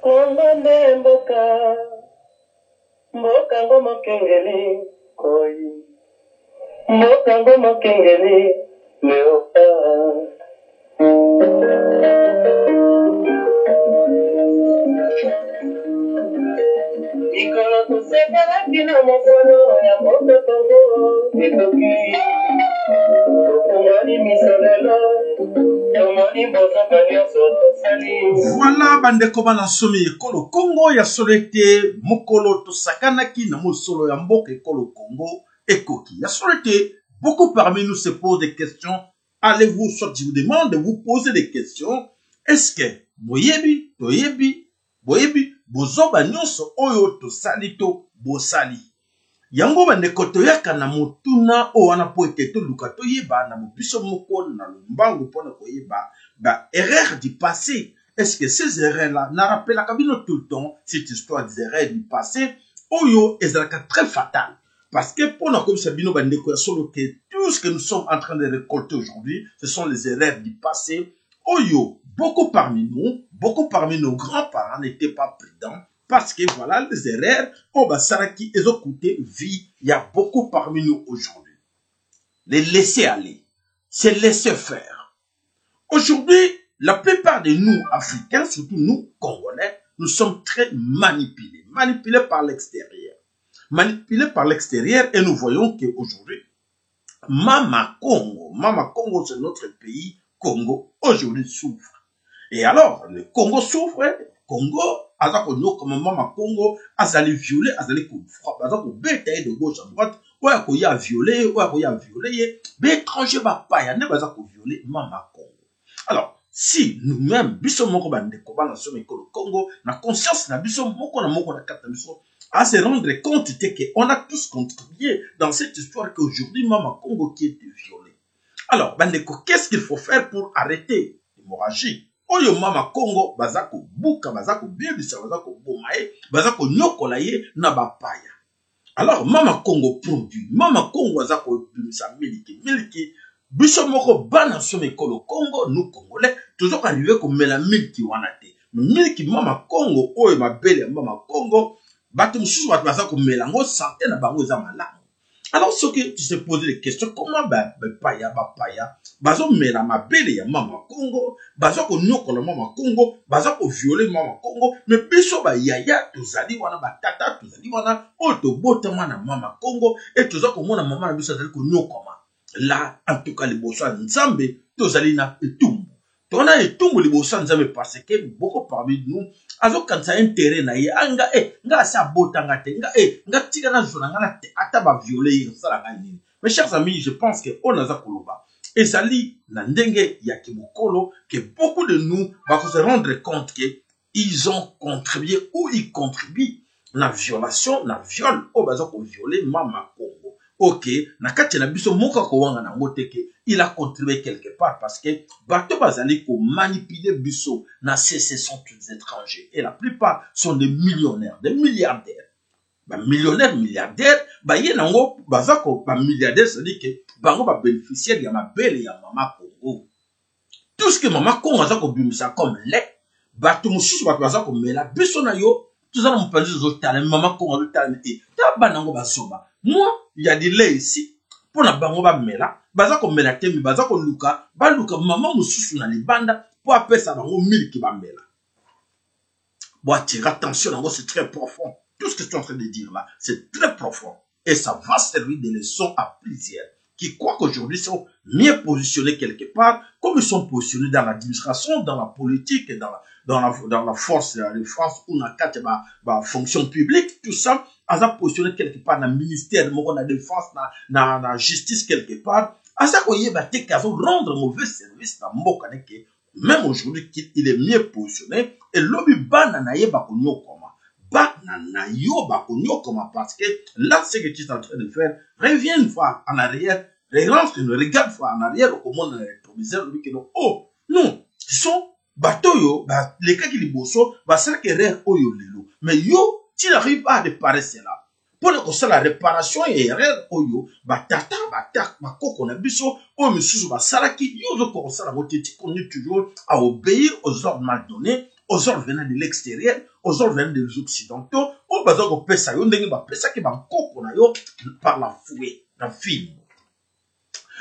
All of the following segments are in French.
Ngomane mboka, mboka ngoma kengeli koi, mboka ngoma kengeli meoka. Mikolo tusepela kina mokono ya mboka Kongo etoki, tokumani misolelo. Voilà, bande kobana somi ekolo Congo ya solete mokolo to sakanaki na mosolo ya mboka ekolo Congo ekoki. Ya solete, beaucoup parmi nous se posent des questions. Allez-vous, soit je vous demande de vous poser des questions. Est-ce que boyebi, toyebi, boyebi, bozoba nyonso oyo to salito bosali. Yango bandeko toyaka na motuna o wana po ete toluka toyeba na mobiso moko na lombangu mpona koyeba ba erreur du passé. Est-ce que ces erreurs-là na rappelaka bino tout le temps cette histoire des erreurs du passé oyo ezalaka très fatal parce que mpona komisa bino bandeko ya solo que tout ce que nous sommes en train de récolter aujourd'hui ce sont les erreurs du passé oyo beaucoup parmi nos grands-parents n'étaient pas prudents. Parce que voilà, les erreurs, on va s'arrêter et coûter vie. Il y a beaucoup parmi nous aujourd'hui. Les laisser aller. C'est laisser faire. Aujourd'hui, la plupart de nous, Africains, surtout nous, Congolais, nous sommes très manipulés. Manipulés par l'extérieur. Manipulés par l'extérieur et nous voyons qu'aujourd'hui, Mama Congo, c'est notre pays, Congo, aujourd'hui souffre. Et alors, le Congo souffre, Congo, azako no comme Mama Congo, azali violé, azali ko frappe, azako betaille de gauche à droite, oya ko ya violé, mais étranger ba pa ya ne bazako violé Mama Congo. Alors, si nous-mêmes, biso moko bande ko bana so mekolo Congo, na conscience na biso moko na kata biso, à se rendre compte que on a tous contribué dans cette histoire qu'aujourd'hui Mama Congo qui était violée. Alors, bande ko, qu'est-ce qu'il faut faire pour arrêter l'hémorragie? Oyo Mama Congo bazako buka bazako bibisa bazako bomaye bazako nyokola ye na bapaya. Alors Mama Congo produit Mama Congo bazako bibisa miliki biso moko bana some kolo Congo nous Congolais toujours arrivé comme la miliki wana te miliki Mama Congo oyo mabele Mama Congo bato mususu bazako melango santé na bango za malamu. Alors, ce que tu te poses des questions, comment paya, bazo mela mabele ya Mama Congo, bazo ko nyoko la Mama Congo, bazo ko violer Mama Congo, mais biso ba yaya tozali wana ba tata tozali wana oto botama na Mama Congo et tozo ko mona mama na biso tozali ko nyokoma. Là, en tout cas, les bossa nzambe tozali na etumbu. Tona etumbu les bossa nzambe parce que beaucoup parmi nous azo kansa intérêt na ye anga nga sa botanga te nga tika na zona nga te ata ba violer sala nga nini. Mes chers amis, je pense que on a za koloba ezali na ndenge ya kibokolo que beaucoup de nous va se rendre compte que ils ont contribué ou ils contribuent na violation na viol o bazo ko violer Mama Congo. Ok, na kati na biso moka ko wanga na ngoteke il a contribué quelque part parce que bato bazali ko manipuler biso na ce sont tous étrangers et la plupart sont des millionnaires, des milliardaires. Ba millionnaires, milliardaires, ba ye nango bazako ba milliardaires, c'est-à-dire que bango ba bénéficiaire ya mabele ya Mama Congo. Tout ce que Mama Congo azako bimisa comme lait, bato mususu bato bazako mela biso na yo tout ça mon père zotala Mama Congo zotala et ta banango basoba. Moi, il y a des laits ici. Pour la bango ba mela, bazako mela temi, bazako luka, ba luka maman mususu na libanda pour appeler ça bango milki ba mela. Bon, attirer attention, c'est très profond. Tout ce que je suis en train de dire là, c'est très profond. Et ça va servir de leçon à plusieurs qui croient qu'aujourd'hui sont mieux positionnés quelque part, comme ils sont positionnés dans l'administration, dans la politique, et dans la force de France ou dans la fonction publique, tout ça, ils sont positionnés quelque part dans le ministère de la défense, dans la justice quelque part. À ça qu'on y est, rendre mauvais service dans le même aujourd'hui, il est mieux positionné, et l'objet bananaye bakonyo koma. Bananayo bakonyo koma, parce que là, ce que tu es en train de faire, reviens une fois en arrière, regarde une fois en arrière, au monde de l'électromiseur, lui qui dit, oh, non, ce sont bateaux, les cas qui les bosso, ça qui est oyo lelo. Mais yo, tu n'arrives pas à réparer cela. Pour que la réparation et erreur oyo, tata, koko na biso, o misusu saraki, yo zo ko sala moteti qu'on est toujours à obéir aux ordres mal donnés, aux ordres venant de l'extérieur, aux ordres venant des occidentaux, au bazar ko pesa yo ndenge ba pesa ki ba koko na yo par la fouet, na film.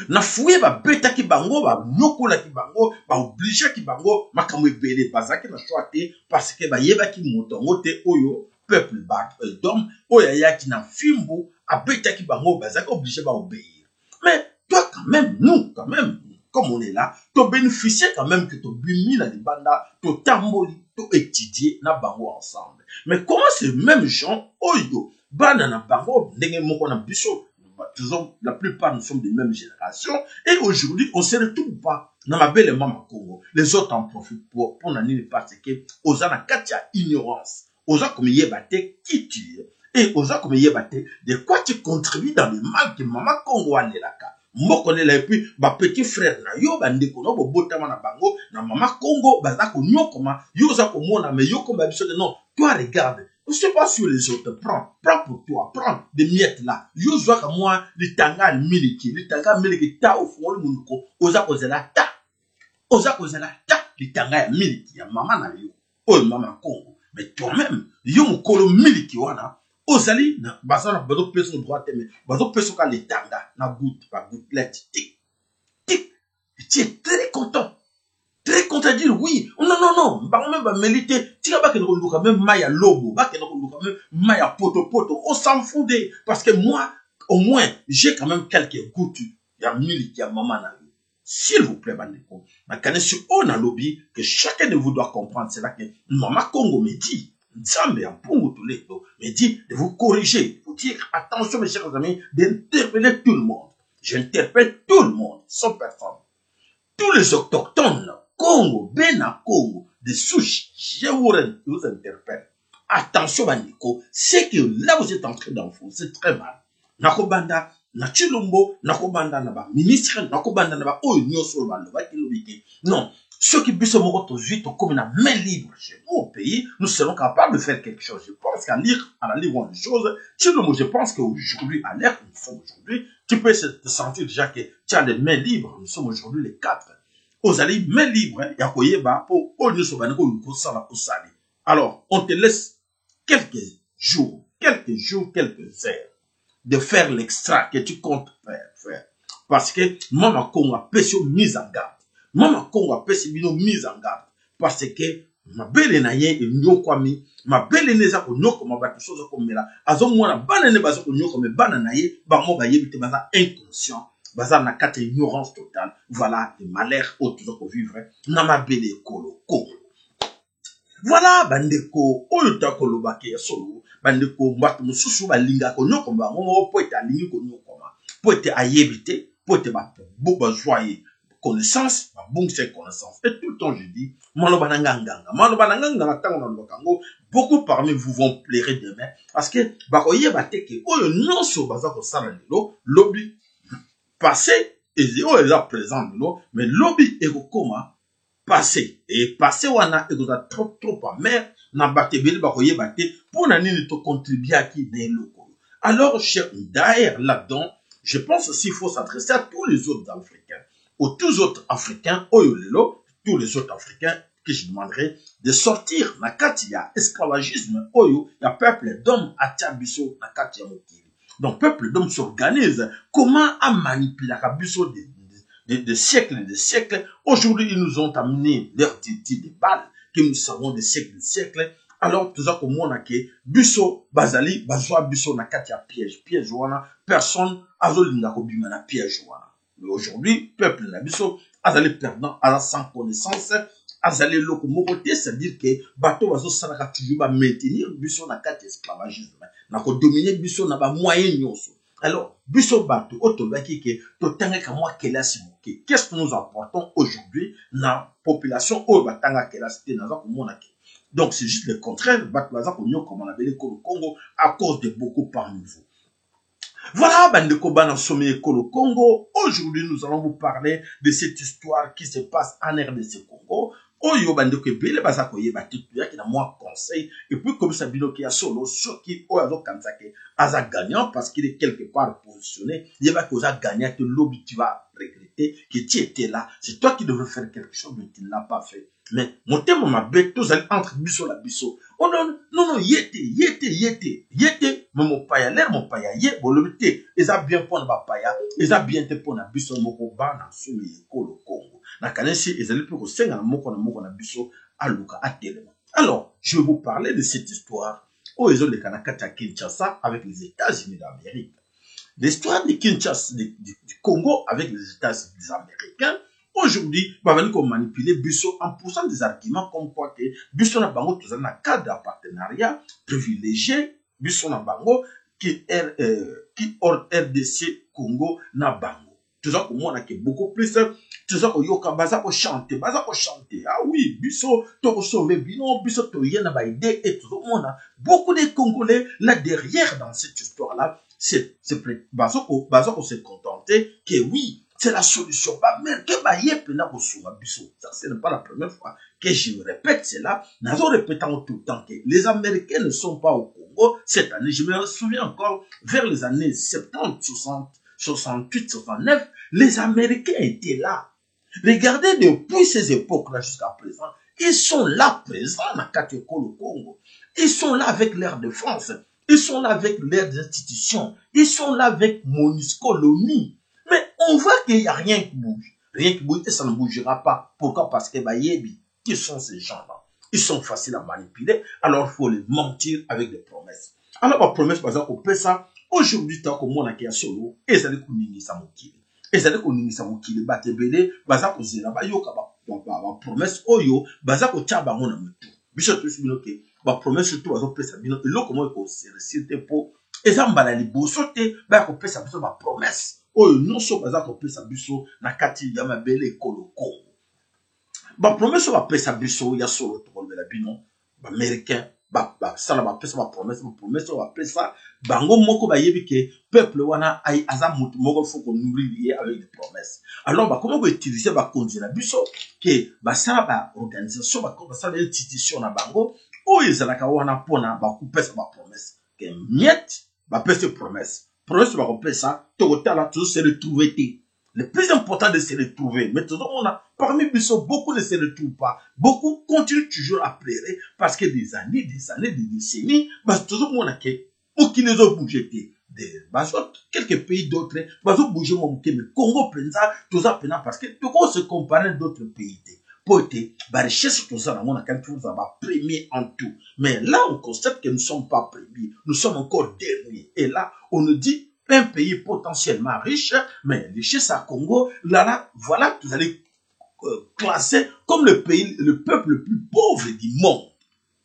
Na fouet ba beta ki bango, ba nyokola ki bango, ba oblige ki bango, makambo ebele bazaki na choate parce que ba yeba ki motongo te oyo peuple ba d'homme oya ya ki na fimbu a beta ki bango bazaki obligé ba obéir. Mais toi quand même, nous quand même, comme on est là, tu bénéficier quand même que tu bimi la libanda, tu tamboli, tu étudier na bango ensemble. Mais comment ces mêmes gens oyo banana bango ndenge moko na biso, disons la plupart nous sommes des mêmes générations et aujourd'hui on se retrouve pas dans ma belle maman Congo. Les autres en profitent pour nani parce que aux ana katia ignorance, aux a comme yebate qui tue et aux a comme yebate de quoi tu contribues dans le mal que maman Congo a lelaka. Moko ne la et puis ba petit frère na yo bandeko no botama na bango na mama Congo baza ko nyokoma yo za ko mona mais yo comme biso non toi regarde je sais pas sur les autres prends pour toi prends des miettes là yo za ka moi litanga miliki ta au fond le munduko oza ko zela ta litanga ya miliki ya mama na yo o mama Congo mais toi-même yo mukolo miliki wana Ozali, na bazana bazo peso droit mais bazo peso ka letanga na goutte par gouttelette tic tic tu es très content de dire oui non ba même ba mériter tu ba que no luka même maya lobo ba que no luka même maya poto on s'en fout parce que moi au moins j'ai quand même quelques gouttes ya miliki ya maman na s'il vous plaît bandeko na kanesi on a lobby que chacun de vous doit comprendre c'est là que maman Congo me dit Nzambe a pongo tous les dos, mais dit de vous corriger, vous dire attention mes chers amis, d'interpeller tout le monde. J'interpelle tout le monde, sans personne. Tous les autochtones, Congo, Bena Congo, des souches, je vous interpelle. Attention Baniko, c'est que là vous êtes en train d'enfoncer très mal. Nakobanda, na Chilombo, nakobanda naba, ministre, nakobanda naba, oh nyoso bando, ba kilobiki. Non. Ceux qui puissent me vite comme une main libre chez nous au pays, nous serons capables de faire quelque chose. Je pense qu'à lire, à la lire une chose, je pense qu'aujourd'hui, à l'ère que nous sommes aujourd'hui, tu peux te sentir déjà que tu as les mains libres. Nous sommes aujourd'hui les 4. Aux alliés, mains libres, il y a quoi pour alors, on te laisse quelques jours, quelques heures de faire l'extra que tu comptes faire. Parce que maman Congo a péché mise en garde. Mama Congo a pesi bino mise en garde parce que ma belle na ye e nyokwami ma belle neza ko nyokoma ba chose ko mela azo mwana bana ne bazo ko nyokoma bana na ye ba mo ba yebite baza inconscient baza na kate ignorance totale voilà le malheur autour ko vivre na ma belle Congo voilà bandeko oyo ta ko lobake ya solo bandeko mbatu mususu ba linga ko nyokoma mo po eta lingi ko nyokoma po ete ayebite po ete ba bo joyer connaissance, ma bon c'est connaissance. Et tout le temps je dis, beaucoup parmi vous vont pleurer demain parce que bakoye bateke oyo nyonso baza ko sala lelo lobby passé et zéro est là présent lelo mais lobby et koma passé et passé wana et ko trop amer na batebeli bakoye batte pour na nini to contribuer à qui des locaux. Alors cher d'ailleurs là-dedans, je pense aussi il faut s'adresser à tous les autres Africains. Aux tous autres Africains, tous les autres Africains que je demanderai de sortir na kati ya esclavagisme oyo ya peuple d'hommes atia biso na kati ya mokili. Donc peuple d'hommes s'organise comment a manipulé la biso de siècles et de siècles. Aujourd'hui ils nous ont amené leur titi de balles que nous savons des siècles. Alors tout ça comme on a que biso bazali bazwa biso na kati ya piège wana personne azolinga ko bima na piège wana. Aujourd'hui, peuple nabiso, azali perdant, azali sans connaissance, azali locomoté, c'est-à-dire que bateau bazo salaka toujours ba maintenir biso na kati esclavagisme, na ko dominer biso na ba moyen nyonso. Alors, biso bateau otobaki ke totanga ka moi kelasi moke. Qu'est-ce que nous apportons aujourd'hui na population o batanga kelasi te na za ko mona ke. Donc c'est juste le contraire, bateau baza ko nyo comme on appelle le Congo à cause de beaucoup parmi vous. Voilà, bandeko bana sommet Kolo Congo. Aujourd'hui, nous allons vous parler de cette histoire qui se passe en RDC Congo. Oyo bandeko ebele baza koyeba tituya qui na moi conseil et puis comme ça bino qui a solo ceux qui oyo kanzake aza gagnant parce qu'il est quelque part positionné, il va que gagnant que lobby tu vas regretter que tu étais là, c'est toi qui devais faire quelque chose mais tu ne l'as pas fait. mais mon thème m'a bête tous entre biso la biso. Oh non, yete, mais mon paya, l'air mon paya, bon le té, ils a bien pour na paya, ils a bien te pour na biso moko ba na sumi kolo Congo. Na kanesi ils allaient pour senga na moko na biso aluka atelema. Alors, je vais vous parler de cette histoire où ils ont les Kanakata Kinshasa avec les États-Unis d'Amérique. L'histoire de Kinshasa, du Congo avec les États-Unis américains. Aujourd'hui, bah, on manipuler Busso en poussant des arguments comme quoi que Busso na bango tout ça na cadre de partenariat privilégié Busso na bango qui hors RDC Congo na bango. Tout ça comme on a beaucoup plus tout ça ko yoka baza ko chanter. Ah oui, Busso to sauver bino, Busso to yena ba idée et tout le monde. Beaucoup de Congolais là derrière dans cette histoire là, c'est baza ko se contenter que oui. C'est la solution. Ça, ce n'est pas la première fois que je répète cela. Nous répétons tout le temps que les Américains ne sont pas au Congo cette année. Je me souviens encore, vers les années 70, 60, 68, 69, les Américains étaient là. Regardez depuis ces époques-là jusqu'à présent, ils sont là présents dans Kateko, le Congo. Ils sont là avec l'air de France. Ils sont là avec l'air des institutions. Ils sont là avec MONUSCO, l'ONU. Mais on voit qu'il n'y a rien qui bouge. Rien qui bouge et ça ne bougera pas. Pourquoi? Parce que qui sont ces gens-là? Ils sont faciles à manipuler. Alors il faut les mentir avec des promesses. Alors ma promesse, par exemple, on peut ça. Aujourd'hui, tant que moi, on a solo, et ça les connaît ça mokile. Et ça les connaît ça mokile. Batebele, baza ko zera ba yo ka ba promesse oyo, baza ko tchaba ngona mutu. Bishop tout binoke. Ba promesse tout baza pesa bino. Lo comment ko réciter pour et ça mbala libosote, ba ko pesa biso ba promesse. Oh non so baza ko pesa biso na kati ya mabele kolo Congo. Ba promesse ba pesa biso ya solo to kolbela bino ba américain ba sala ba pesa ba promesse ba pesa bango moko ba yebi ke peuple wana ai aza mutu moko faut qu'on nourrir avec des promesses. Alors ba comment utiliser ba konzela biso ke ba sala ba organisation ba sala institution na bango o ezalaka wana pona ba ku pesa ba promesse ke miette ba pesa promesse. Promesse va repérer ça, là, toujours se retrouver. Le plus important de se retrouver. Mais tout on a, parmi Bissot, beaucoup ne se retrouvent pas. Beaucoup continuent toujours à pleurer parce que des années, des décennies, parce que tout le monde a qui les ont bougé. Quelques pays d'autres, ils ont bougé, mais Congo, Penza, tout ça, parce que tout le monde se compare à d'autres pays. Pour être, richesse, tout ça, on a quelque chose à premier en tout. Mais là, on constate que nous ne sommes pas premiers. Nous sommes encore derniers. Et là, on nous dit, un pays potentiellement riche, mais richesse à Congo, là, voilà, vous allez classer comme le peuple le plus pauvre du monde.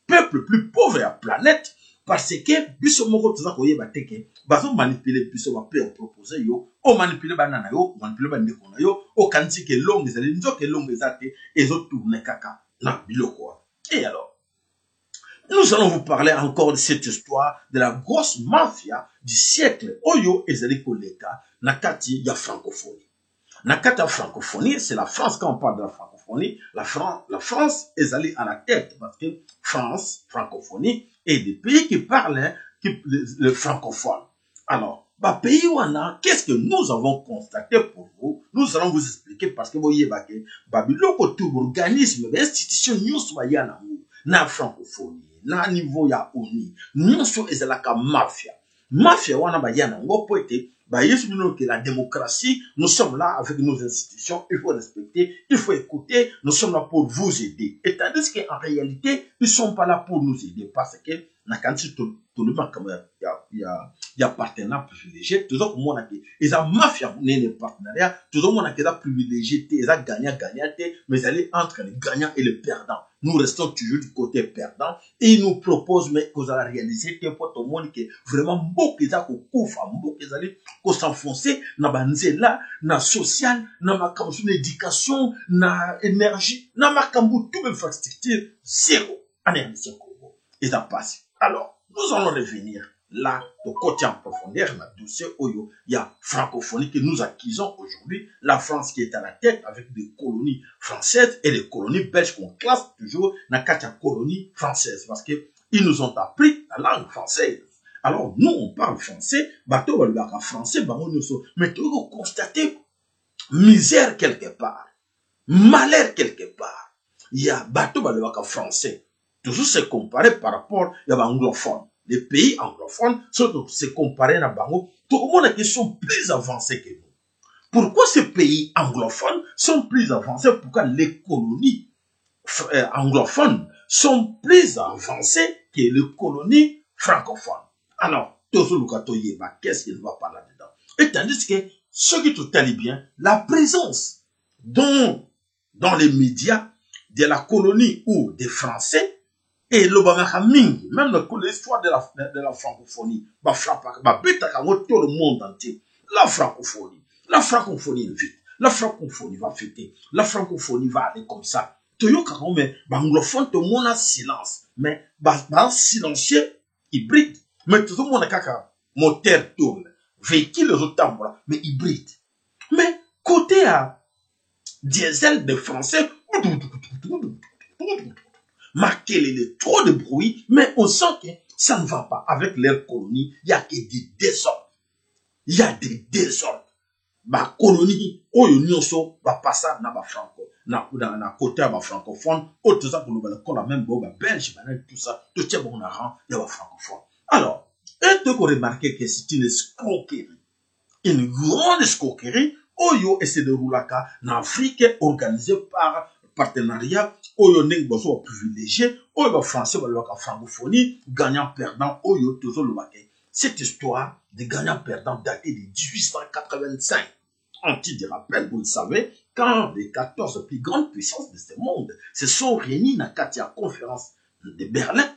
Peuple le plus pauvre de la planète. Parce que, biso moko tout ça koye bateke, bazo manipuler biso ba pe proposer yo, o manipuler banana yo, manipuler ba ndeko na yo, o kanti ke longue ezali nzoke longue ezate, ezo tourner kaka na biloko. Et alors, nous allons vous parler encore de cette histoire de la grosse mafia du siècle. Oyo ezali koleka na kati ya francophonie. Na kati ya francophonie, c'est la France quand on parle de la francophonie, la France ezali à la tête parce que France, francophonie et des pays qui parlent le francophone. Alors, bah pays wana, qu'est-ce que nous avons constaté pour vous? Nous allons vous expliquer parce que vous voyez bah biloko tout organisme, institution news soyana na francophonie, na niveau ya ONU, nous sommes ezalaka mafia. Mafia wana ba yana ngo poete bah que la démocratie, nous sommes là avec nos institutions, il faut respecter, il faut écouter, nous sommes là pour vous aider. Et tandis qu'en réalité, ils sont pas là pour nous aider parce que na kanti tout le monde comme il y a partenaires privilégiés, tout le monde a ils ont mafia les partenariats, tout le monde a des privilégiés, ils ont gagnant, mais ils allaient entre les gagnants et les perdants. Nous restons toujours du côté perdant et ils nous proposent mais qu'on a réalisé que pour tout le monde que vraiment beaucoup ils ont koufa, beaucoup ils allaient qu'on s'enfoncer na banzela, na social, na makambu d'éducation, na énergie, na makambu tout infrastructure zéro en RDC Congo. Ils ont passé. Alors, nous allons revenir là, de côté en profondeur, dans le dossier Oyo, il y a francophonie que nous acquisons aujourd'hui, la France qui est à la tête avec des colonies françaises et les colonies belges qu'on classe toujours dans la colonie française parce que ils nous ont appris la langue française. Alors, nous, on parle français, bateau, on parle français, mais tu dois constater misère quelque part, malheur quelque part. il y a bateau balewaka français. Toujours se comparer par rapport à l'anglophone. Les pays anglophones sont se comparer à Bango. Tout le monde sont plus avancés que nous. Pourquoi ces pays anglophones sont plus avancés? Pourquoi les colonies anglophones sont plus avancées que les colonies francophones? Alors, qu'est-ce qu'il ne va pas là-dedans? Et tandis que ce qui tout allait bien, la présence dans les médias de la colonie ou des Français et même l'histoire de la francophonie, tout le monde entier. La francophonie vite. La francophonie va fêter. La francophonie va aller comme ça. Mais anglophone, tout le monde a silence. Mais silencieux, hybride. Mais tout le monde a caca. Moteur tourne. Véhicule autant, mais hybride. Mais côté à diesel des Français, marqué les trop de bruit, mais on sent que ça ne va pas. Avec leur colonie, il y a que des désordres. Il y a des désordres. Ma colonie, nyonso va passer na ba franco, na côté à ba francophone, tout ça pour nous la même ba belge, tout ça, tout ça bon na rang, il y a ba francophone. Alors, et tu remarquer que c'est une escroquerie. Une grande escroquerie, Oyo et c'est de Roulaka, en Afrique, organisée par partenariat, Oyo neng boso privilégié, Oyo français, Oyo francophonie, gagnant-perdant, Oyo toujours le maquet. Cette histoire de gagnant-perdant datée de 1885. De rappel, vous le savez, quand les 14 plus grandes puissances de ce monde se sont réunies dans la conférence de Berlin,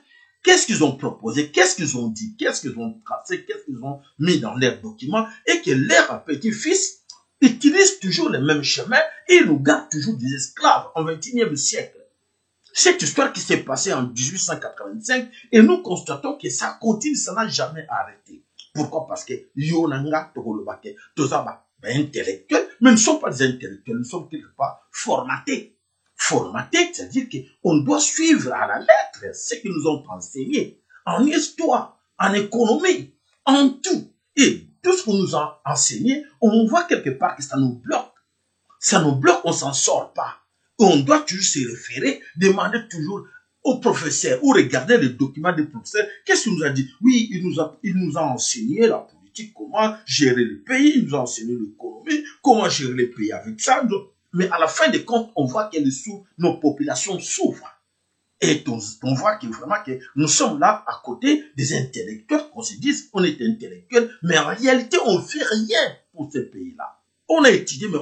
qu'est-ce qu'ils ont proposé, qu'est-ce qu'ils ont dit, qu'est-ce qu'ils ont tracé, qu'est-ce qu'ils ont mis dans leurs documents, et que leurs petits-fils utilisent toujours le même chemin et nous gardent toujours des esclaves au XXIe siècle. Cette histoire qui s'est passée en 1885, et nous constatons que ça continue, ça n'a jamais arrêté. Pourquoi? Parce que Yonanga Togolobake, Tozaba, intellectuels, mais nous ne sommes pas des intellectuels, nous sommes quelque part formatés. Formatés, c'est-à-dire qu'on doit suivre à la lettre ce qu'ils nous ont enseigné en histoire, en économie, en tout. Et tout ce qu'on nous a enseigné, on voit quelque part que ça nous bloque. Ça nous bloque, on s'en sort pas. On doit toujours se référer, demander toujours au professeur ou regarder les documents des professeurs. Qu'est-ce qu'il nous a dit? Oui, il nous a enseigné la politique, comment gérer le pays, il nous a enseigné l'économie, comment gérer le pays avec ça. Mais à la fin des comptes, on voit que nos populations souffrent. Et on voit que vraiment que nous sommes là à côté des intellectuels, qu'on se dise on est intellectuel, mais en réalité, on ne fait rien pour ce pays-là. On a étudié, mais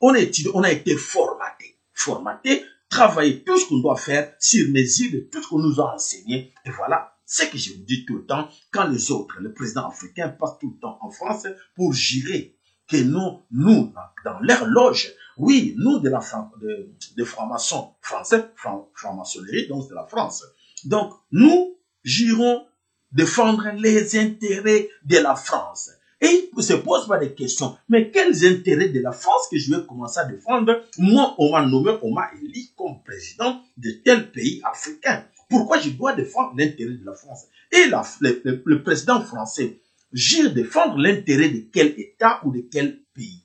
on a été formaté, travailler tout ce qu'on doit faire sur mesure de tout ce qu'on nous a enseigné. Et voilà, c'est ce que je vous dis tout le temps, quand les autres, les présidents africains passent tout le temps en France pour jurer que nous, dans leur loge, oui, nous de francs-maçons français, franc-maçonnerie, donc c'est la France. Donc, nous jurons défendre les intérêts de la France. Et il ne se pose pas des questions. Mais quels intérêts de la France que je vais commencer à défendre? Moi, on m'a nommé, on m'a élu comme président de tel pays africain. Pourquoi je dois défendre l'intérêt de la France? Et le président français, je défendre l'intérêt de quel État ou de quel pays?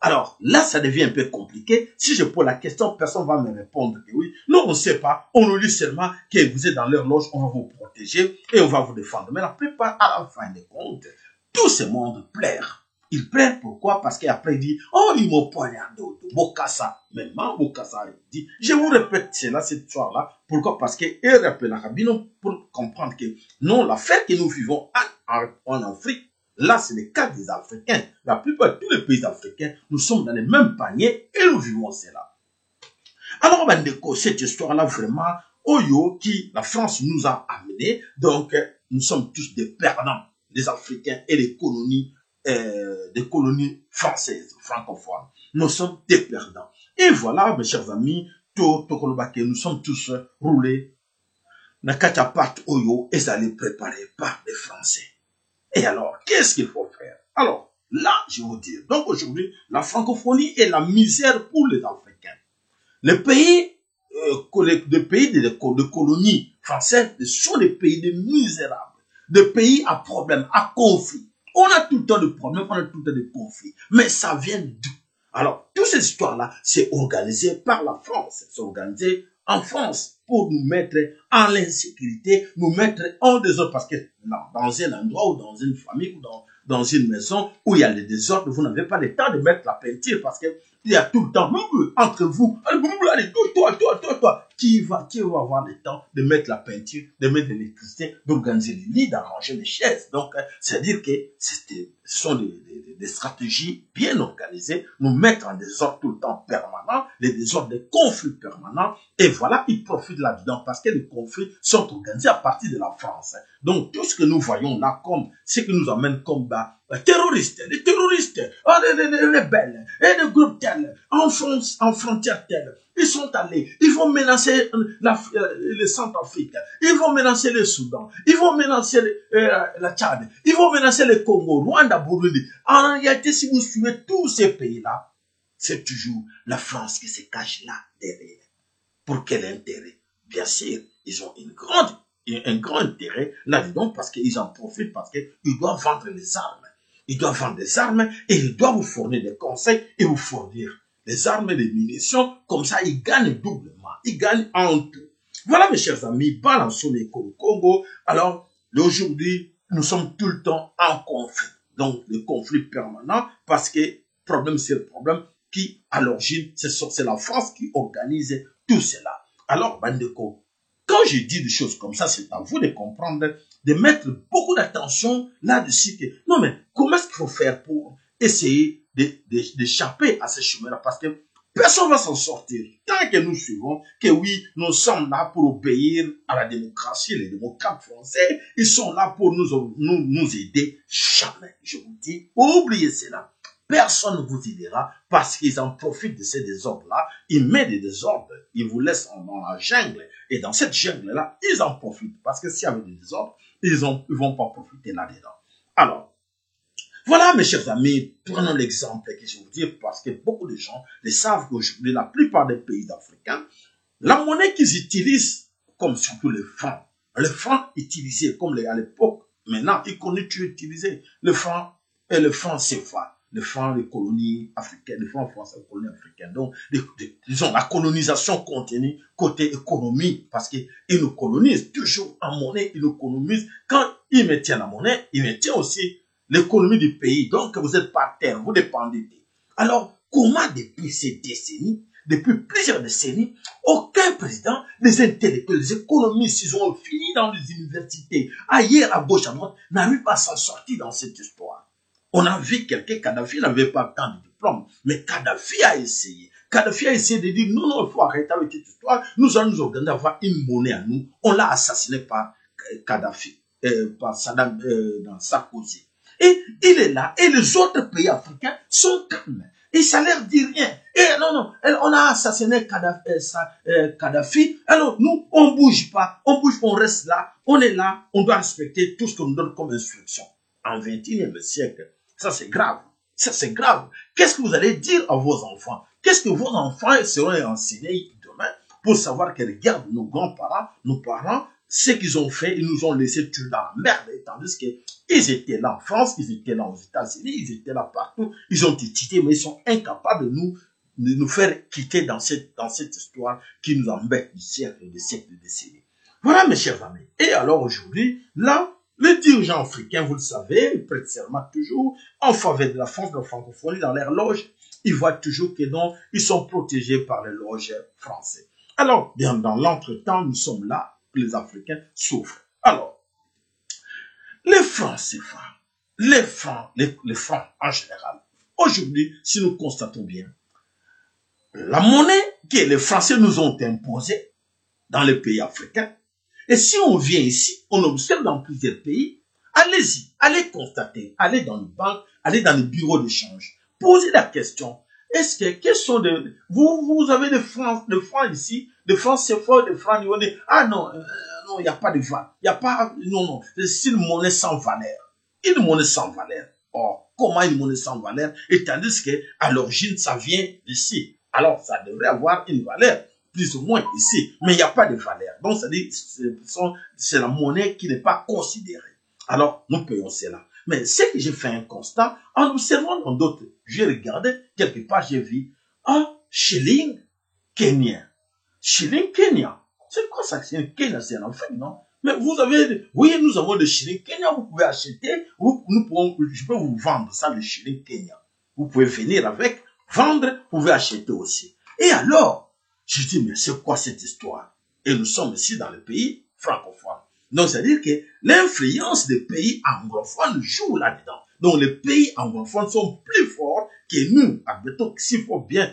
Alors, là, ça devient un peu compliqué. Si je pose la question, personne ne va me répondre que oui. Non, on ne sait pas. On nous dit seulement que vous êtes dans leur loge, on va vous protéger et on va vous défendre. Mais la plupart, à la fin des comptes, tout ce monde plaire. Ils plairent pourquoi? Parce qu'après il dit, oh, ils m'ont poignardé, Bokassa. Même Bokassa dit, je vous répète cela, cette soir-là. Pourquoi? Parce que, et rappelle la cabine pour comprendre que, non, l'affaire que nous vivons en Afrique, là, c'est le cas des Africains. La plupart de tous les pays africains, nous sommes dans les mêmes paniers et nous vivons cela. Alors, Bandeko, cette histoire-là, vraiment, Oyo, qui la France nous a amené, donc, nous sommes tous des perdants. Les Africains et les colonies françaises, francophones. Nous sommes des perdants. Et voilà, mes chers amis, nous sommes tous roulés. Nakatapat Oyo, et ça les préparé par les Français. Et alors, qu'est-ce qu'il faut faire? Alors, là, je vais vous dire. Donc aujourd'hui, la francophonie est la misère pour les Africains. Les pays, de colonies françaises sont des pays de misérables. Des pays à problème, à conflit. On a tout le temps de problèmes, on a tout le temps de conflits. Mais ça vient d'où? Alors, toutes ces histoires-là, c'est organisé par la France. C'est organisé en France pour nous mettre en l'insécurité, nous mettre en désordre. Parce que dans un endroit ou dans une famille ou dans une maison où il y a le désordre, vous n'avez pas le temps de mettre la peinture parce que il y a tout le temps entre vous. Allez, toi. Qui va avoir le temps de mettre la peinture, de mettre de l'électricité, d'organiser les lits, d'arranger les chaises. Donc, c'est-à-dire que ce sont des stratégies bien organisées, nous mettre en désordre tout le temps permanent, les désordres, des conflits permanents, et voilà, ils profitent là-dedans parce que les conflits sont organisés à partir de la France. Donc, tout ce que nous voyons là comme, ce qui nous amène comme les terroristes, les rebelles, et les groupes tels, en France, en frontière telle, ils sont allés, ils vont menacer le Centrafrique, ils vont menacer le Soudan, ils vont menacer la Tchad, ils vont menacer le Congo, Rwanda, Burundi. En réalité, si vous suivez tous ces pays-là, c'est toujours la France qui se cache là derrière. Pour quel intérêt? Bien sûr, ils ont un grand intérêt là-dedans parce qu'ils en profitent, parce qu'ils doivent vendre les armes. Ils doivent vendre des armes et ils doivent vous fournir des conseils et vous fournir des armes et des munitions. Comme ça, ils gagnent doublement. Ils gagnent en tout. Voilà, mes chers amis, balançons les Congo. Alors, aujourd'hui, nous sommes tout le temps en conflit. Donc, le conflit permanent parce que problème, c'est le problème qui, à l'origine, c'est la France qui organise tout cela. Alors, Bandeko, quand je dis des choses comme ça, c'est à vous de comprendre, de mettre beaucoup d'attention là-dessus. Non, mais comment est-ce qu'il faut faire pour essayer d'échapper à ce chemin-là? Parce que personne ne va s'en sortir. Tant que nous suivons que oui, nous sommes là pour obéir à la démocratie, les démocrates français, ils sont là pour nous aider. Jamais, je vous dis, oubliez cela. Personne ne vous aidera parce qu'ils en profitent de ces désordres-là. Ils mettent des désordres, ils vous laissent dans la jungle. Et dans cette jungle-là, ils en profitent. Parce que s'il y avait des désordres, ils ne vont pas profiter là-dedans. Alors, voilà mes chers amis, prenons l'exemple que je vais vous dire parce que beaucoup de gens le savent qu'aujourd'hui, la plupart des pays africains, la monnaie qu'ils utilisent, comme surtout le franc utilisé comme à l'époque, maintenant, ils connaissent utiliser le franc et le franc CFA. Le franc des colonies africaines, le franc français des colonies africaines. Donc, disons, la colonisation continue côté économie, parce qu'ils nous colonisent toujours en monnaie, ils nous colonisent. Quand ils maintiennent la monnaie, ils maintiennent aussi l'économie du pays. Donc, vous êtes par terre, vous dépendez. Alors, comment depuis ces décennies, depuis plusieurs décennies, aucun président, les intellectuels, les économistes, ils ont fini dans les universités, ailleurs, à gauche, à droite, n'arrivent pas à s'en sortir dans cette histoire. On a vu quelqu'un, Kadhafi n'avait pas tant de diplôme, mais Kadhafi a essayé. Kadhafi a essayé de dire, non, il faut arrêter avec cette histoire. Nous allons nous organiser, avoir une monnaie à nous. On l'a assassiné par Kadhafi, par Saddam, dans Sarkozy. Et il est là, et les autres pays africains sont calmes. Et ça leur dit rien. Et non, on a assassiné Kadhafi. Alors, nous, on bouge pas, on reste là, on est là, on doit respecter tout ce qu'on nous donne comme instruction. En 21e siècle, ça c'est grave. Ça c'est grave. Qu'est-ce que vous allez dire à vos enfants? Qu'est-ce que vos enfants seront enseignés demain pour savoir que regardent nos grands-parents, nos parents, ce qu'ils ont fait, ils nous ont laissé tuer dans la merde, tandis qu'ils étaient là en France, ils étaient là aux États-Unis, ils étaient là partout, ils ont été mais ils sont incapables de nous faire quitter dans cette histoire qui nous embête du siècle, des siècles, des décennies. Voilà mes chers amis. Et alors aujourd'hui, là, les dirigeants africains, vous le savez, ils prêtent serment toujours en faveur de la France, de la francophonie, dans leurs loges. Ils voient toujours que non, ils sont protégés par les loges français. Alors, bien dans l'entretemps, nous sommes là, les Africains souffrent. Alors, les francs CFA, les francs en général. Aujourd'hui, si nous constatons bien, la monnaie que les Français nous ont imposée dans les pays africains, et si on vient ici, on observe dans plusieurs pays, allez-y, allez constater, allez dans les banques, allez dans les bureaux d'échange, posez la question, est-ce que, quels sont vous avez des francs ici, des francs CFA, des francs niveau ah non, il n'y a pas de valeur, il n'y a pas, non, c'est une monnaie sans valeur, une monnaie sans valeur. Or, comment une monnaie sans valeur, et tandis que, à l'origine, ça vient d'ici. Alors, ça devrait avoir une valeur. Plus ou moins ici, mais il n'y a pas de valeur. Donc, c'est la monnaie qui n'est pas considérée. Alors, nous payons cela. Mais ce que j'ai fait un constat, en observant dans d'autres, j'ai regardé, quelque part, j'ai vu un shilling kenyan. Shilling Kenya. C'est quoi ça? C'est Kenya, c'est en Afrique, non? Mais vous avez, oui, nous avons le shilling Kenya, vous pouvez acheter, je peux vous vendre ça, le shilling Kenya. Vous pouvez venir avec, vendre, vous pouvez acheter aussi. Et alors, je dis, mais c'est quoi cette histoire? Et nous sommes ici dans le pays francophone. Donc, c'est-à-dire que l'influence des pays anglophones joue là-dedans. Donc, les pays anglophones sont plus forts que nous. Admettons que s'il faut bien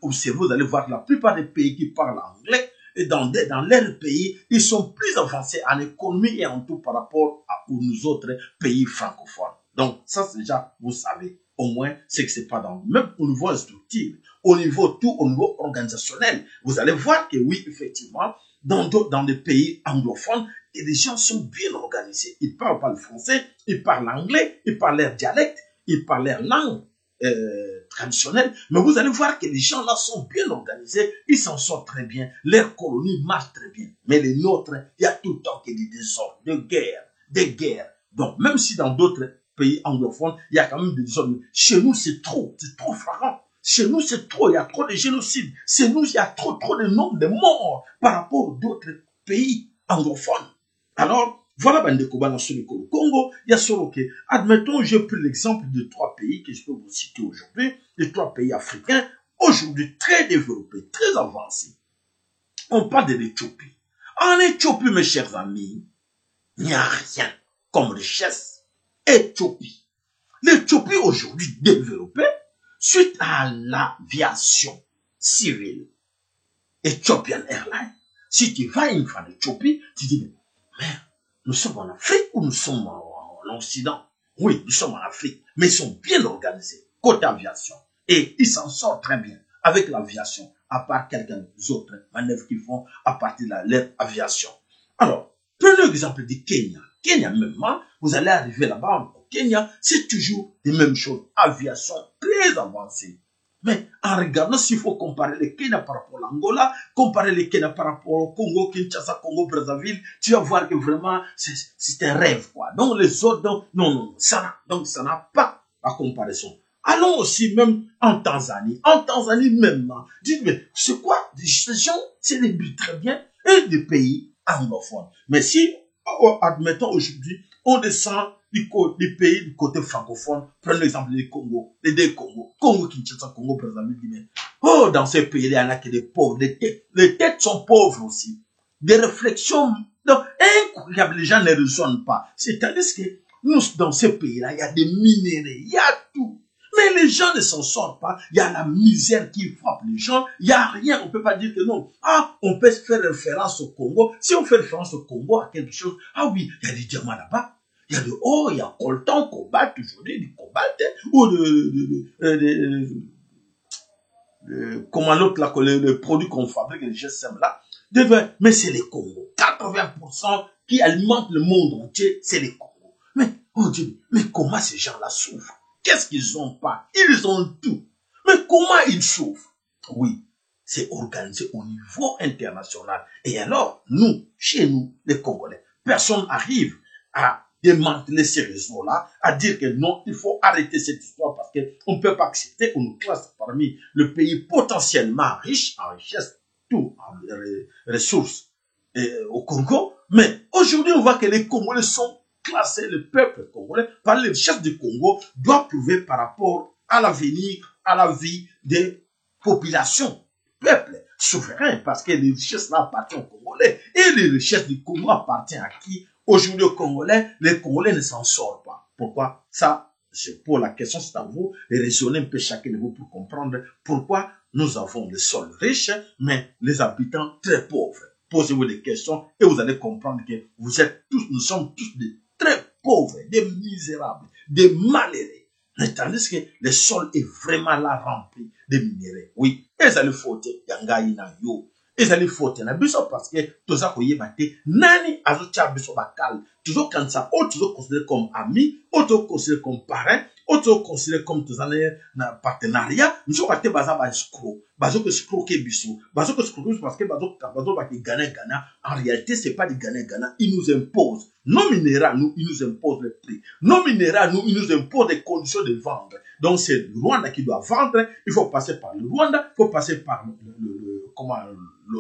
observer, vous allez voir la plupart des pays qui parlent anglais, et dans leur pays, ils sont plus avancés en économie et en tout par rapport à nous autres pays francophones. Donc, ça, c'est déjà, vous savez, au moins, c'est que c'est pas dans, même au niveau instructif, au niveau organisationnel, vous allez voir que oui, effectivement, dans des pays anglophones, et les gens sont bien organisés. Ils parlent pas le français, ils parlent l'anglais, ils parlent leur dialecte, ils parlent leur langue traditionnelle. Mais vous allez voir que les gens là sont bien organisés, ils s'en sortent très bien, leur colonie marche très bien. Mais les nôtres, il y a tout le temps qu'il y a des désordres, des guerres. Donc, même si dans d'autres pays anglophones, il y a quand même des désordres. Chez nous, c'est trop flagrant. Chez nous, c'est trop, il y a trop de génocides. Chez nous, il y a trop de nombre de morts par rapport aux d'autres pays anglophones. Alors, voilà, Bandeko sur le Congo, il y a solo que, admettons, j'ai pris l'exemple de 3 pays que je peux vous citer aujourd'hui, les 3 pays africains, aujourd'hui très développés, très avancés. On parle de l'Éthiopie. En Éthiopie, mes chers amis, il n'y a rien comme richesse. Éthiopie. L'Éthiopie aujourd'hui développée suite à l'aviation civile. Ethiopian Airlines. Si tu vas une fois en Éthiopie, tu dis, mais nous sommes en Afrique ou nous sommes en Occident? Oui, nous sommes en Afrique, mais ils sont bien organisés côté aviation. Et ils s'en sortent très bien avec l'aviation, à part quelques autres manœuvres qu'ils font à partir de leur aviation. Alors, prenez l'exemple du Kenya. Kenya même, vous allez arriver là-bas au Kenya, c'est toujours les mêmes choses. Aviation très avancée. Mais en regardant, s'il faut comparer le Kenya par rapport à l'Angola, comparer le Kenya par rapport au Congo, Kinshasa, Congo, Brazzaville, tu vas voir que vraiment, c'est un rêve, quoi. Donc, les autres, non, ça n'a pas à comparaison. Allons aussi même en Tanzanie. En Tanzanie même, dites, mais c'est quoi? Ces gens, c'est des buts très bien, et des pays anglophones. Mais si, admettons aujourd'hui, on descend du pays du côté francophone, prenez l'exemple du Congo, les 2 Congos, Congo, Kinshasa, Congo, Brazzaville, Guinée. Oh, dans ces pays-là, il y en a que des pauvres, les têtes sont pauvres aussi. Des réflexions, donc, incroyables, les gens ne raisonnent pas. C'est-à-dire que nous, dans ces pays-là, il y a des minéraux, il y a tout. Mais les gens ne s'en sortent pas. Il y a la misère qui frappe les gens. Il n'y a rien. On ne peut pas dire que non. Ah, on peut faire référence au Congo. Si on fait référence au Congo à quelque chose, ah oui, il y a des diamants là-bas. Il y a de or, il y a coltan, cobalt, aujourd'hui, du cobalt, ou comment l'autre là, le produit qu'on fabrique, les GSM là. Mais c'est les Congo. 80% qui alimentent le monde entier, c'est les Congo. Mais, oh Dieu, mais comment ces gens-là souffrent? Qu'est-ce qu'ils ont pas? Ils ont tout. Mais comment ils souffrent? Oui, c'est organisé au niveau international. Et alors, nous, chez nous, les Congolais, personne n'arrive à démanteler ces réseaux-là, à dire que non, il faut arrêter cette histoire parce qu'on ne peut pas accepter qu'on nous classe parmi le pays potentiellement riche en richesse, tout en ressources au Congo. Mais aujourd'hui, on voit que les Congolais sont classés, le peuple congolais, par les richesses du Congo, doit prouver par rapport à l'avenir, à la vie des populations, peuple souverain, parce que les richesses là appartiennent aux Congolais, et les richesses du Congo appartiennent à qui? Aujourd'hui aux Congolais, les Congolais ne s'en sortent pas. Pourquoi? Ça, c'est pour la question, c'est à vous de raisonner un peu chacun de vous pour comprendre pourquoi nous avons le sol riche, mais les habitants très pauvres. Posez-vous des questions et vous allez comprendre que vous êtes tous, nous sommes tous des très pauvres, des misérables, des malheureux. Mais tandis que le sol est vraiment là rempli de minéraux. Oui, et ça le faut, yangaï na yo. ezali faute na biso parce que toza koyeba te nani azotia biso bakal toujours quand ça toujours considéré comme ami toujours considéré comme parrain toujours considéré comme tozana na partenariat nous ba te baza ba escroc bazo que escroquer biso bazo que escroquer parce que bazo ba ki gagner en réalité c'est pas du gagner ils nous imposent nos minéraux nous ils nous imposent le prix nos minéraux nous ils nous imposent des conditions de vendre donc c'est le Rwanda qui doit vendre il faut passer par le Rwanda il faut passer par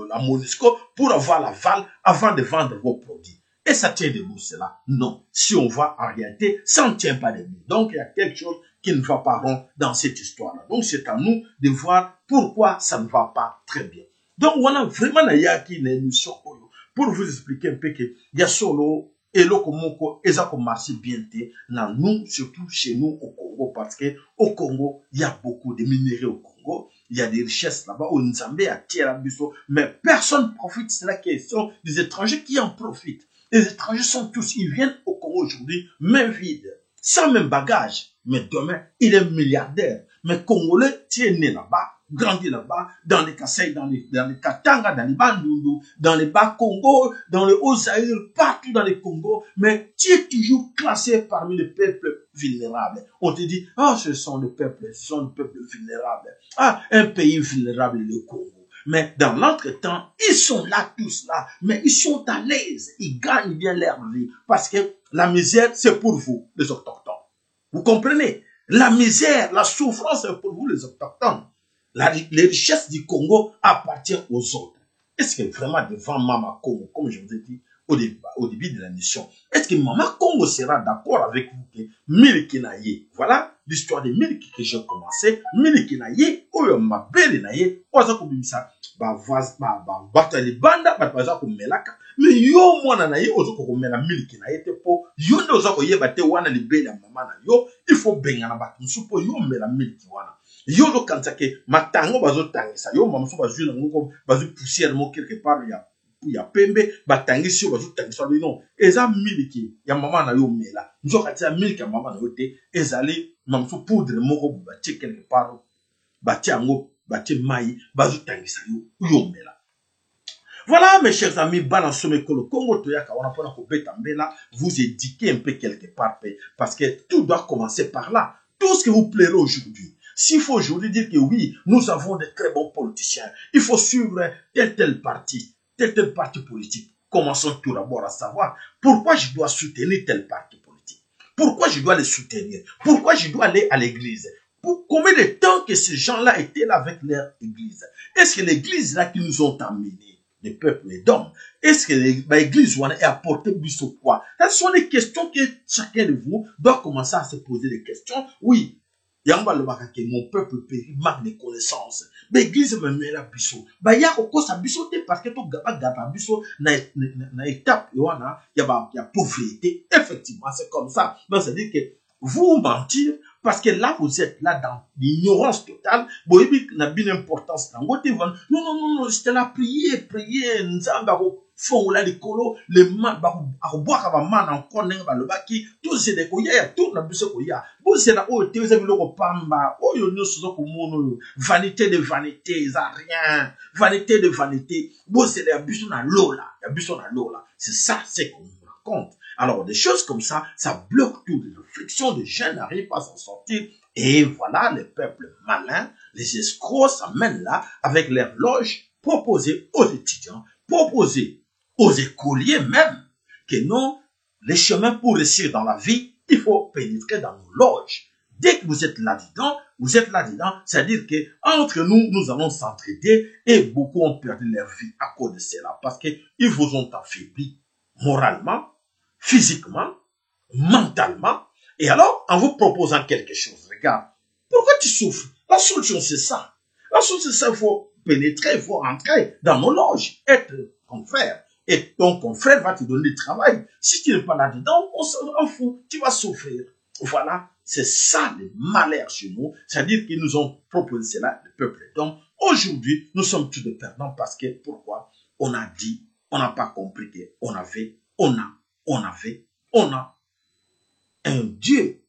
la MONUSCO pour avoir l'aval avant de vendre vos produits. Et ça tient debout cela? Non. Si on voit en réalité, ça ne tient pas debout. Donc il y a quelque chose qui ne va pas rond dans cette histoire-là. Donc c'est à nous de voir pourquoi ça ne va pas très bien. Donc voilà vraiment une émission pour vous expliquer un peu que il y a solo et le Komoko eza ko marcher bien dans nous, surtout chez nous au Congo, parce que au Congo, il y a beaucoup de minéraux au Congo. Il y a des richesses là-bas au Nzambé, à Tierra-Bisso, mais personne ne profite. C'est la question des étrangers qui en profitent. Les étrangers sont tous, ils viennent au Congo aujourd'hui, main vide, sans même bagage. Mais demain, il est milliardaire. Mais Congolais, tu es né là-bas, grandi là-bas, dans les Kassai, dans les Katanga, dans les Bandundu, dans les Bas-Congo, dans les Hauts-Zaïre, partout dans les Congo, mais tu es toujours classé parmi les peuples vulnérables. On te dit, ah, ce sont les peuples vulnérables. Ah, un pays vulnérable, le Congo. Mais dans l'entretemps, ils sont là, tous là, mais ils sont à l'aise, ils gagnent bien leur vie, parce que la misère, c'est pour vous, les autochtones. Vous comprenez? La misère, la souffrance, c'est pour vous, les autochtones. Les richesses du Congo appartiennent aux autres. Est-ce que vraiment devant Mama Congo, comme je vous ai dit au début de la mission, est-ce que Mama Congo sera d'accord avec vous que Miliki, voilà l'histoire de Miliki que j'ai commencé, Miliki Naye, oyo mabele naye, oza kubimisa, batali banda, baza kumelaka, mais yo mwana naye ozo kumela Miliki Naye te po, yo ne oza koyeba te wana libele ya mama na yo, il faut bengana batu nsupo yo mela Miliki wana. Yo lo kansake matango bazo tangisa yo mama so bazu na ngoko bazu poussière mo quelque part ya pembe batangisi yo bazu tangisa non eza Miliki ya mama na yo mela nzo katia Miliki ya mama na yo te ezali mama so poudre moko batie quelque part batie ngo batie mai bazu tangisa yo mela. Voilà mes chers amis, balance mes Kolo Congo toyaka wana pona ko beta mbela vous éduquer un peu quelque part parce que tout doit commencer par là. Tout ce que vous plairez aujourd'hui. S'il faut aujourd'hui dire que oui, nous avons de très bons politiciens, il faut suivre tel parti politique. Commençons tout d'abord à savoir pourquoi je dois soutenir tel parti politique. Pourquoi je dois les soutenir? Pourquoi je dois aller à l'église? Pour combien de temps que ces gens-là étaient là avec leur église? Est-ce que l'église là qui nous ont emmenés, les peuples, les hommes, est-ce que l'église est apporté plus au poids? Ce sont des questions que chacun de vous doit commencer à se poser des questions. Oui. Yamba le baka que mon peuple périt manque de connaissances. L'église me met la biso. Ba ya ko sa biso te parce que to gaba biso na étape yoana ya pauvreté. Effectivement, c'est comme ça. Donc ça veut dire que vous mentir parce que là vous êtes là dans l'ignorance totale. Boyebi na bien importance na ngote van. Non, c'était la prier nzamba ko fongola likolo le man ba ko boaka ba man encore ndenge ba lobaki tout c'est des koya tout na biso koya bo c'est na o te oza biloko pamba oyo nyonso zo komono vanité de vanité ça rien vanité de vanité bo c'est la biso na lola ya biso na lola c'est ça c'est qu'on nous raconte. Alors des choses comme ça bloque toutes les réflexions des jeunes n'arrivent pas à s'en sortir et voilà les peuples malins les escrocs s'amènent là avec leurs loges proposées aux étudiants proposées aux écoliers même, que non, les chemins pour réussir dans la vie, il faut pénétrer dans nos loges. Dès que vous êtes là-dedans, c'est-à-dire que entre nous, nous allons s'entraider et beaucoup ont perdu leur vie à cause de cela, parce qu'ils vous ont affaibli moralement, physiquement, mentalement, et alors, en vous proposant quelque chose, regarde, pourquoi tu souffres? La solution, c'est ça. La solution, c'est ça, il faut pénétrer, il faut rentrer dans nos loges, être confrère. Et ton confrère va te donner du travail. Si tu n'es pas là-dedans, on s'en fout. Tu vas souffrir. Voilà. C'est ça le malheur chez nous. C'est-à-dire qu'ils nous ont proposé cela, le peuple. Donc, aujourd'hui, nous sommes tous des perdants parce que, pourquoi? On a dit, on n'a pas compris qu'on avait, on a un Dieu.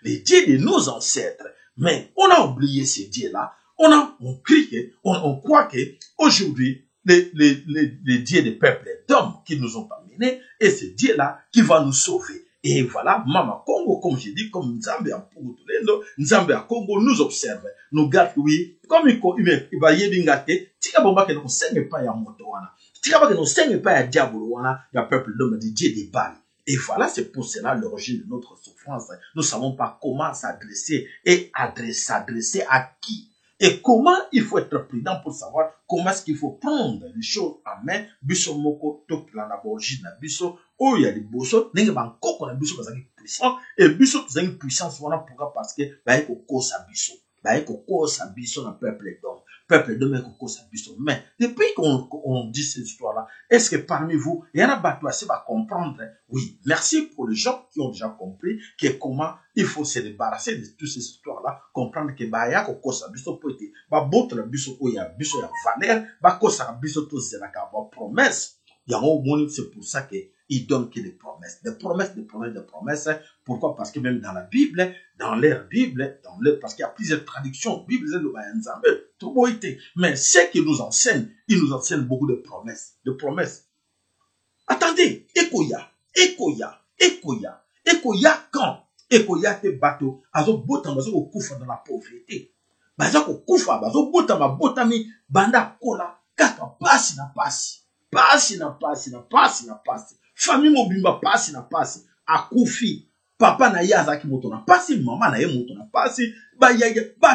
Les dieux de nos ancêtres. Mais on a oublié ces dieux-là. On crie que, on croit que aujourd'hui, les dieux des peuples et d'hommes qui nous ont amenés, et ce Dieu-là qui va nous sauver. Et voilà, Mama Congo, comme j'ai dit, comme Nzambe à Pogotolendo, Nzambe à Congo nous observe, nous garde, oui, comme il va y bingate, tika bomba que nous saigne pas ya motowana, tika bomba que nous saigne pas ya diabolowana, ya peuple d'homme, des dieux des balles. Et voilà, c'est pour cela l'origine de notre souffrance. Nous ne savons pas comment s'adresser et s'adresser à qui. Et comment il faut être prudent pour savoir comment est-ce qu'il faut prendre les choses en main. Biso moko tok la naborji na biso. Oh, il y a des bosso. N'engue ban koko na biso bazangi puissant. Et biso tuzangi puissance wana pourquoi parce que bae koko sa biso. Bae koko sa biso na peuple d'homme. Peuple d'homme koko sa biso. Mais depuis qu'on dit cette histoire-là, est-ce que parmi vous, il y en a battu assez va comprendre? Oui, merci pour les gens qui ont déjà compris que comment il faut se débarrasser de toutes ces histoires-là, comprendre que baya koko sa biso peut être ba botre la biso oya biso ya valeur, ba kosa biso to zelaka ba promesse. C'est pour ça que il donne que des promesses. Des promesses, des promesses, des promesses. Pourquoi? Parce que même dans la Bible, dans leur Bible, parce qu'il y a plusieurs traductions, Bible, c'est le Bayanzambe, tout beau été. Mais ce qu'il nous enseigne, il nous enseigne beaucoup de promesses. De promesses. Attendez, Ekoya quand? Ekoya te bateau, azo botan, bazo koufa dans la pauvreté. Bazo koufa, bazo botan, ma botami, banda kola, kaka pasi na pasi. Pasi na pasi. Famille mobimba pasi na pasi. Akufi. Papa na yaza ki moto na pasi. Maman na ye moto na pasi. Ba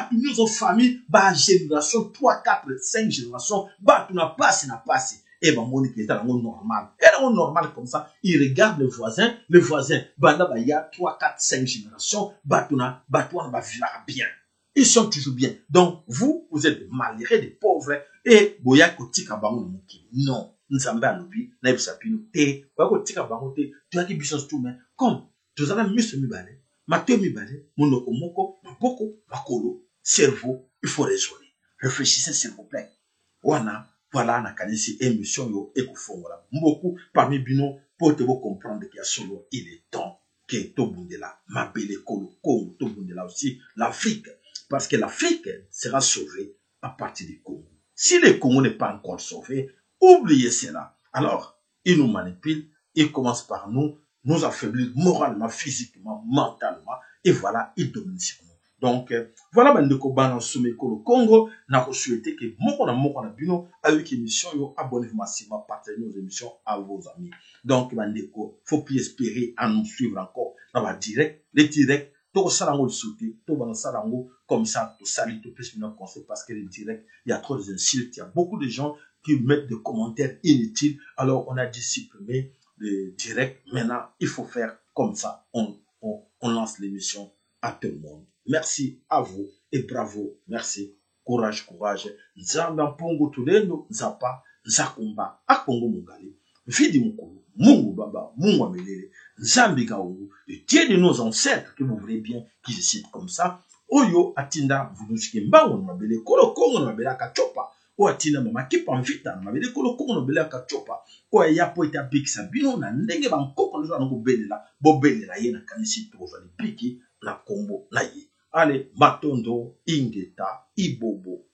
tu nous famille. Ba génération 3, 4, 5 générations. Ba tu na pasi. Et ba moni qui est dans le normal. Et dans le normal comme ça. Il regarde le voisin. Banda ba ya 3, 4, 5 générations. Ba tu na ba vivra bien. Ils sont toujours bien. Donc, vous êtes malheureux, des pauvres. Et boya kotika bango muki. Non. Nzambe alobi na bisapino te wa ko tika bango te tu as qui business tout mais comme tu as miso mibale mateo mibale monoko moko maboko makolo cerveau il faut raisonner réfléchissez s'il vous plaît wana voilà na kanisi émission yo ekofongola beaucoup parmi bino pour te comprendre qu'il y a solo il est temps que to bundela mabele kolo Congo to bundela aussi l'Afrique parce que l'Afrique sera sauvée à partir du Congo. Si le Congo n'est pas encore sauvé, oubliez cela. Alors, il nous manipule, il commence par nous affaiblir moralement, physiquement, mentalement, et voilà, il domine sur nous. Donc, voilà, bandeko balance le Congo, n'a souhaité que moko na bino, avec émission, yo, abonnez-vous massivement, partagez nos émissions à vos amis. Donc, bandeko, faut plus espérer à nous suivre encore dans la direct, les directs, to salango le sauter, to salango comme ça, to salir, to plus maintenant conseil parce que les directs, il y a trop d'insultes, il y a beaucoup de gens qui mettent des commentaires inutiles. Alors, on a dû supprimer les directs. Maintenant, il faut faire comme ça. On lance l'émission à tout le monde. Merci à vous et bravo. Merci. Courage. Nzamba pongo tulendo, nzapa, nzakumba, akongo mungali. Vidi mukulu, mungu baba, mungu amelele, nzambi kaungu, le Dieu de nos ancêtres, que vous voulez bien, qui se cite comme ça. Oyo atinda, vous nous skimba, on mabele, kolo kongo, mabele akachopa. O atina mama kipa mvita na mabele kolo kongo no bele akachopa o ya po ita bikisa bino na ndenge ba nkoko no ngo belela bo belela ye na kanisi to za piki na kombo na ye ale matondo ingeta ibobo